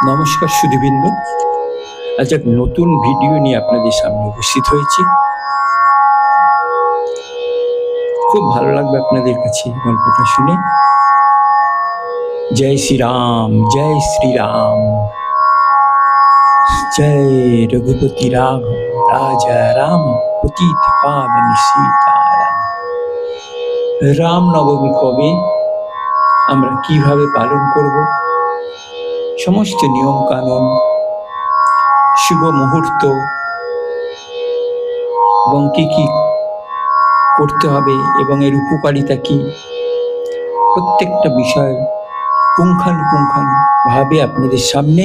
নমস্কার সুধীবৃন্দ, আজ এক নতুন ভিডিও নিয়ে আপনাদের সামনে উপস্থিত হয়েছি। খুব ভালো লাগবে আপনাদের কাছে গল্পটা শুনে। জয় শ্রীরাম, জয় শ্রীরাম, জয় রঘুপতি রাঘব রাজা রাম, পতিত পাবন সীতারাম। রাম নবমী কবে, আমরা কিভাবে পালন করব, সমস্ত নিয়ম কানুন, শুভ মুহূর্ত এবং কি কি করতে হবে এবং এর উপকারিতা কি, প্রত্যেকটা বিষয় পুঙ্খানুপুঙ্খানুভাবে আপনাদের সামনে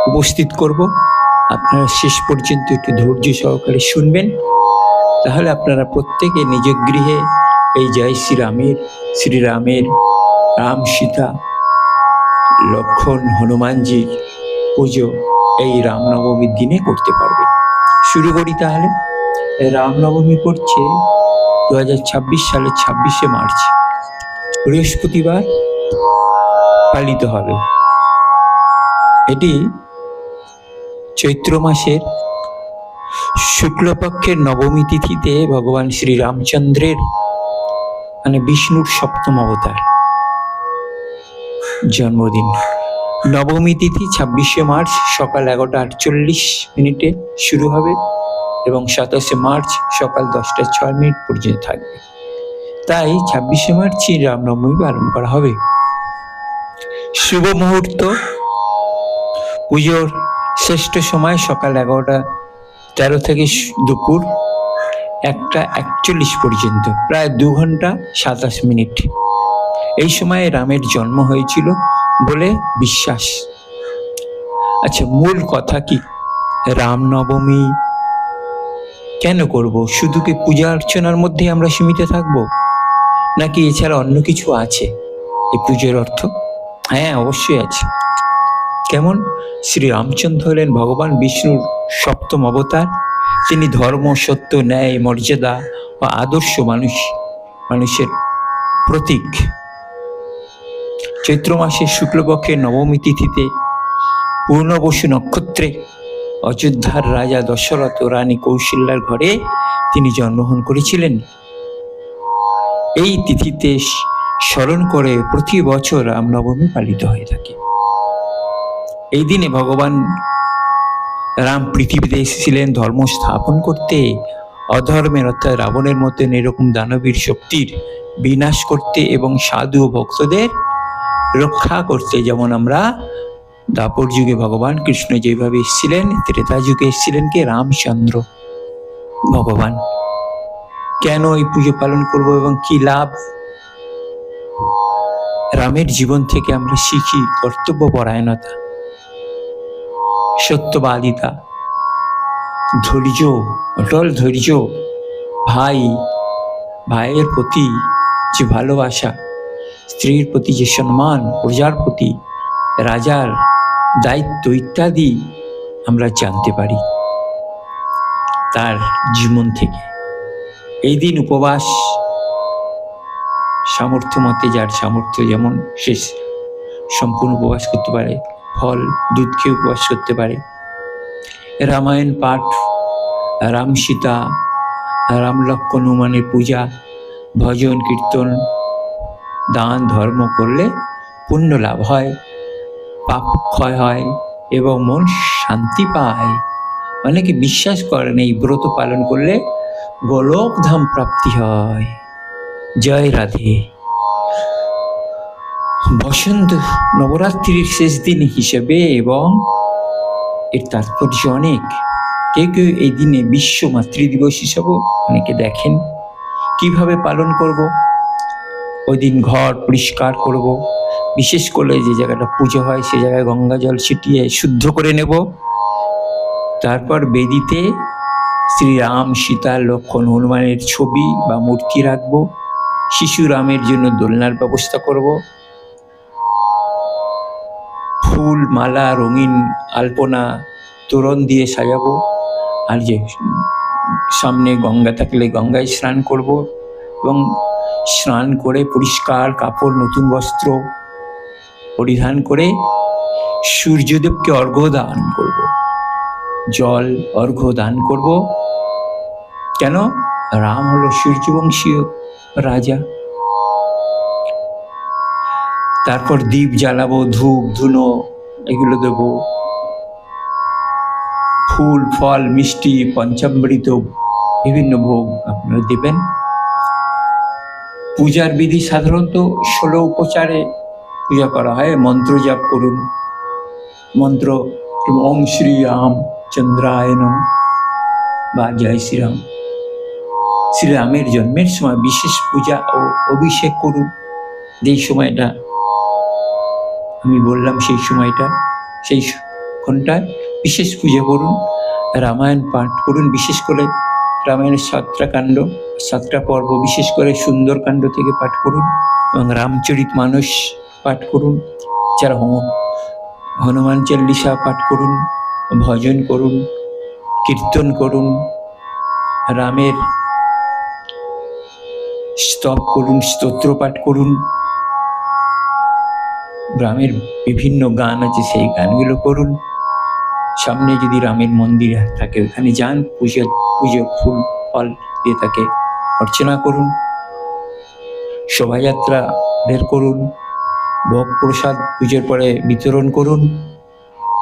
উপস্থিত করব। আপনারা শেষ পর্যন্ত একটু ধৈর্য সহকারে শুনবেন, তাহলে আপনারা প্রত্যেকে নিজ গৃহে এই জয় শ্রীরামের রাম সীতা লক্ষণ হনুমানজির পুজো এই রামনবমীর দিনে করতে পারবে। শুরু করি তাহলে। রামনবমী পড়ছে 2026 সালের 26শে মার্চ, বৃহস্পতিবার পালিত হবে। এটি চৈত্র মাসের শুক্লপক্ষের নবমী তিথিতে ভগবান শ্রীরামচন্দ্রের মানে বিষ্ণুর সপ্তম অবতার জন্মদিন। নবমী তিথি 26শে মার্চ সকাল 11:48 শুরু হবে এবং 27শে মার্চ সকাল 10:06 পর্যন্ত থাকবে। তাই 26শে মার্চই রামনবমী পালন করা হবে। শুভ মুহূর্ত, পুজোর শ্রেষ্ঠ সময় সকাল 11:13 থেকে দুপুর 1:41 পর্যন্ত, প্রায় 2 ঘন্টা 27 মিনিট। এই সময়ে রামের জন্ম হয়েছিল বলে বিশ্বাস। আচ্ছা, মূল কথা কি, রামনবমী কেন করব? শুধু কি পূজা অর্চনার মধ্যে আমরা সীমিত থাকব, নাকি এছাড়া অন্য কিছু আছে এই পুজোর অর্থ? হ্যাঁ, অবশ্যই আছে। কেমন? শ্রীরামচন্দ্র হলেন ভগবান বিষ্ণুর সপ্তম অবতার। তিনি ধর্ম, সত্য, ন্যায়, মর্যাদা ও আদর্শ মানুষের প্রতীক। চৈত্র মাসের শুক্লপক্ষের নবমী তিথিতে পূর্ণবসু নক্ষত্রে অযোধ্যার রাজা দশরথ ও রানী কৌশল্যার ঘরে তিনি জন্মগ্রহণ করেছিলেন। এই তিথিতে স্মরণ করে প্রতি বছর রামনবমী পালিত হয়ে থাকে। এই দিনে ভগবান রাম পৃথিবীতে এসেছিলেন ধর্ম স্থাপন করতে, অধর্মের অর্থাৎ রাবণের মতন এরকম দানবীর শক্তির বিনাশ করতে এবং সাধু ও ভক্তদের রক্ষা করতে। যেমন আমরা দ্বাপর যুগে ভগবান কৃষ্ণ যেভাবে এসেছিলেন, ত্রেতা যুগে এসেছিলেন কে? রামচন্দ্র ভগবান। কেন এই পুজো পালন করব এবং কি লাভ? রামের জীবন থেকে আমরা শিখি কর্তব্যপরায়ণতা, সত্যবাদিতা, ধৈর্য, অটল ধৈর্য, ভাইয়ের প্রতি যে ভালোবাসা, স্ত্রীর প্রতি যে সম্মান, প্রজার প্রতি রাজার দায়িত্ব ইত্যাদি আমরা জানতে পারি তার জীবন থেকে। এই দিন উপবাস, সামর্থ্য মতে যার সামর্থ্য যেমন সে সম্পূর্ণ উপবাস করতে পারে, ফল দুধ খেয়ে উপবাস করতে পারে। রামায়ণ পাঠ, রাম সীতা, রাম লক্ষণ হনুমানের পূজা, ভজন কীর্তন, দান ধর্ম করলে পুণ্য লাভ হয়, পাপ ক্ষয় হয় এবং মন শান্তি পায়। অনেকে বিশ্বাস করেন এই ব্রত পালন করলে গোলক ধাম প্রাপ্তি হয়। জয় রাধে। বসন্ত নবরাত্রির শেষ দিন হিসেবে এবং এর তাৎপর্য অনেক। কেউ কেউ এই দিনে বিশ্ব মাতৃদিবস হিসেবেও অনেকে দেখেন। কিভাবে পালন করব? ওই দিন ঘর পরিষ্কার করব, বিশেষ করে যে জায়গাটা পুজো হয় সে জায়গায় গঙ্গা জল ছিটিয়ে শুদ্ধ করে নেব। তারপর বেদিতে শ্রীরাম, সীতা, লক্ষণ, হনুমানের ছবি বা মূর্তি রাখবো। শিশু রামের জন্য দোলনার ব্যবস্থা করব। ফুল, মালা, রঙিন আলপনা, তোরণ দিয়ে সাজাবো। আর যে সামনে গঙ্গা থাকলে গঙ্গায় স্নান করব এবং স্নান করে পরিষ্কার কাপড়, নতুন বস্ত্র পরিধান করে সূর্যদেবকে অর্ঘ্য দান করব, জল অর্ঘ্য দান করব। কেন? রাম হলো সূর্যবংশীয় রাজা। তারপর দীপ জ্বালাবো, ধূপ ধুনো এগুলো দেব, ফুল ফল মিষ্টি পঞ্চামৃত বিভিন্ন ভোগ আপনারা দেবেন। পূজার বিধি সাধারণত 16 উপচারে পূজা করা হয়। মন্ত্র জপ করুন, মন্ত্র ওম শ্রী রাম চন্দ্রায় নমঃ বা জয় শ্রীরাম। শ্রীরামের জন্মের সময় বিশেষ পূজা ও অভিষেক করুন। যেই সময়টা আমি বললাম সেই সময়টা, সেই ঘন্টায় বিশেষ পূজা করুন। রামায়ণ পাঠ করুন, বিশেষ করে রামায়ণের 7টা কাণ্ড, 7টা পর্ব, বিশেষ করে সুন্দরকাণ্ড থেকে পাঠ করুন এবং রামচরিতমানস পাঠ করুন। যারা হনুমান চল্লিশা পাঠ করুন, ভজন করুন, কীর্তন করুন, রামের স্তব করুন, স্তোত্র পাঠ করুন। রামের বিভিন্ন গান আছে, সেই গানগুলো করুন। সামনে যদি রামের মন্দির থাকে ওখানে যান, পুজো ফুল ফল দিয়ে তাকে অর্চনা করুন। শোভাযাত্রা বের করুন, ভোগ প্রসাদ পুজোর পরে বিতরণ করুন,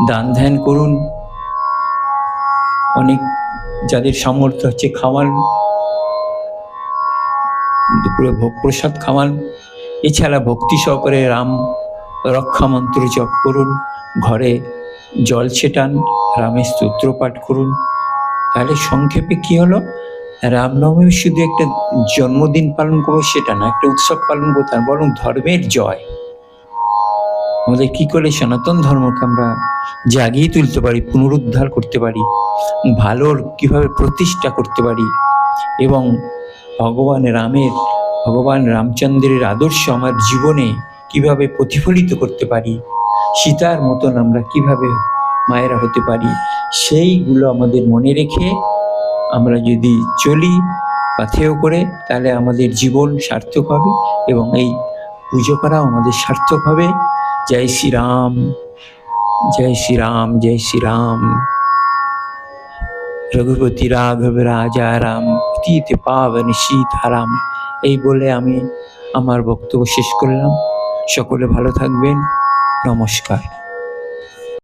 দান ধ্যান করুন। অনেক যাদের সামর্থ্য হচ্ছে খাওয়ান, দুপুরে ভোগ প্রসাদ খাওয়ান। এছাড়া ভক্তি সহকারে রাম রক্ষা মন্ত্র জপ করুন, ঘরে জল ছেটান, রামের স্তোত্র পাঠ করুন। তাহলে সংক্ষেপে কি হলো? রামনবমী শুধু একটা জন্মদিন পালন করবো সেটা না, একটা উৎসব পালন করতে, বরং ধর্মের জয়। আমাদের কি করে সনাতন ধর্মকে আমরা জাগিয়ে তুলতে পারি, পুনরুদ্ধার করতে পারি, ভালোর কিভাবে প্রতিষ্ঠা করতে পারি, এবং ভগবান রামচন্দ্রের আদর্শ আমার জীবনে কিভাবে প্রতিফলিত করতে পারি, সীতার মতন আমরা কিভাবে মায়েরা হতে পারি, সেইগুলো আমাদের মনে রেখে আমরা যদি চলি পাথেয় করে, তাহলে আমাদের জীবন সার্থক হবে এবং এই পুজো করাও আমাদের সার্থক হবে। জয় শ্রীরাম, জয় শ্রীরাম, জয় শ্রীরাম। রঘুপতি রাঘব রাজা রাম, পতিত পাবন সীতারাম। এই বলে আমি আমার বক্তব্য শেষ করলাম। সকলে ভালো থাকবেন। নমস্কার।